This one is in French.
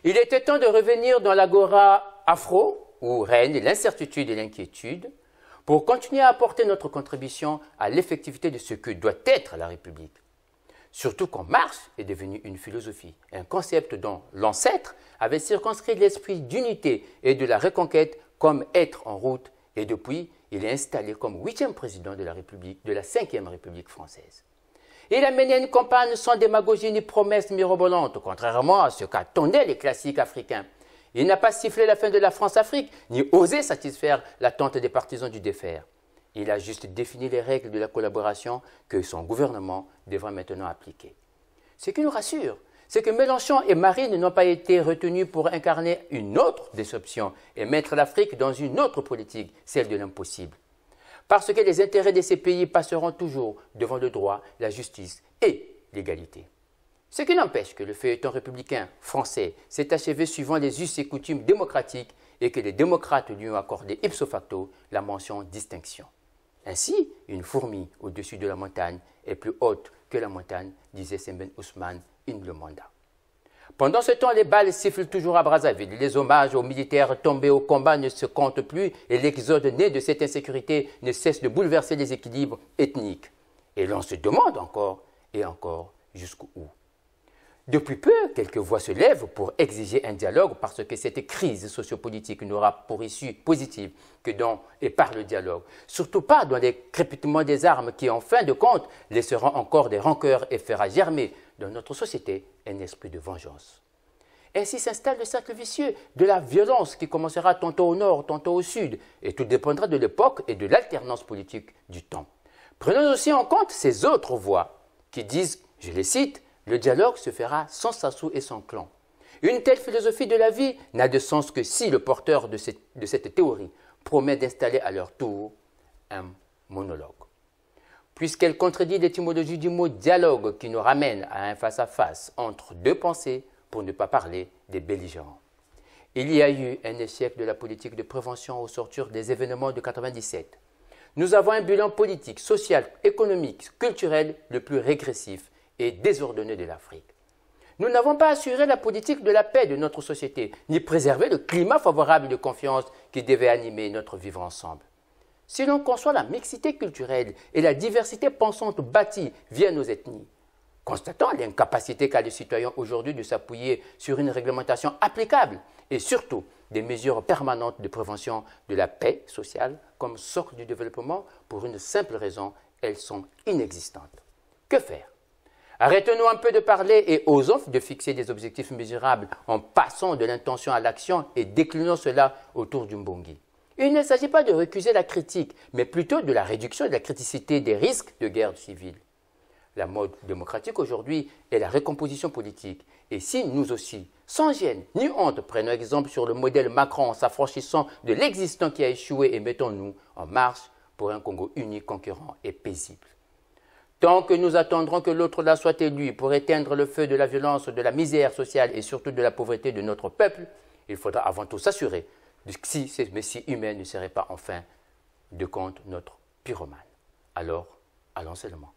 Il était temps de revenir dans l'agora afro, où règne l'incertitude et l'inquiétude, pour continuer à apporter notre contribution à l'effectivité de ce que doit être la République. Surtout quand Marx est devenu une philosophie, un concept dont l'ancêtre avait circonscrit l'esprit d'unité et de la reconquête comme être en route, et depuis, il est installé comme 8e président de la République, de la 5e République française. Il a mené une campagne sans démagogie ni promesses mirobolantes, contrairement à ce qu'attendaient les classiques africains. Il n'a pas sifflé la fin de la France-Afrique, ni osé satisfaire l'attente des partisans du défaire. Il a juste défini les règles de la collaboration que son gouvernement devra maintenant appliquer. Ce qui nous rassure, c'est que Mélenchon et Marine n'ont pas été retenus pour incarner une autre déception et mettre l'Afrique dans une autre politique, celle de l'impossible. Parce que les intérêts de ces pays passeront toujours devant le droit, la justice et l'égalité. Ce qui n'empêche que le feuilleton républicain français s'est achevé suivant les us et coutumes démocratiques et que les démocrates lui ont accordé ipso facto la mention distinction. Ainsi, une fourmi au-dessus de la montagne est plus haute que la montagne, disait Sembène Ousmane N'Djamena. Pendant ce temps, les balles sifflent toujours à Brazzaville. Les hommages aux militaires tombés au combat ne se comptent plus et l'exode né de cette insécurité ne cesse de bouleverser les équilibres ethniques. Et l'on se demande encore et encore jusqu'où. Depuis peu, quelques voix se lèvent pour exiger un dialogue parce que cette crise sociopolitique n'aura pour issue positive que dans et par le dialogue. Surtout pas dans les crépitements des armes qui, en fin de compte, laisseront encore des rancœurs et fera germer dans notre société un esprit de vengeance. Ainsi s'installe le cercle vicieux de la violence qui commencera tantôt au nord, tantôt au sud, et tout dépendra de l'époque et de l'alternance politique du temps. Prenons aussi en compte ces autres voix qui disent, je les cite, le dialogue se fera sans Sassou et son clan. Une telle philosophie de la vie n'a de sens que si le porteur de cette théorie promet d'installer à leur tour un monologue. Puisqu'elle contredit l'étymologie du mot dialogue qui nous ramène à un face-à-face entre deux pensées pour ne pas parler des belligérants. Il y a eu un échec de la politique de prévention au sortir des événements de 1997. Nous avons un bilan politique, social, économique, culturel le plus régressif et désordonné de l'Afrique. Nous n'avons pas assuré la politique de la paix de notre société, ni préservé le climat favorable de confiance qui devait animer notre vivre ensemble. Si l'on conçoit la mixité culturelle et la diversité pensante bâtie via nos ethnies, constatant l'incapacité qu'a les citoyens aujourd'hui de s'appuyer sur une réglementation applicable et surtout des mesures permanentes de prévention de la paix sociale comme socle du développement, pour une simple raison, elles sont inexistantes. Que faire ? Arrêtons-nous un peu de parler et osons de fixer des objectifs mesurables en passant de l'intention à l'action et déclinons cela autour du Mbongi. Il ne s'agit pas de recuser la critique, mais plutôt de la réduction de la criticité des risques de guerre civile. La mode démocratique aujourd'hui est la recomposition politique. Et si nous aussi, sans gêne ni honte, prenons exemple sur le modèle Macron en s'affranchissant de l'existant qui a échoué et mettons-nous en marche pour un Congo uni, conquérant et paisible. Tant que nous attendrons que l'autre là soit élu pour éteindre le feu de la violence, de la misère sociale et surtout de la pauvreté de notre peuple, il faudra avant tout s'assurer que si ces messies humains ne seraient pas en fin de compte notre pyromane. Alors, allons seulement.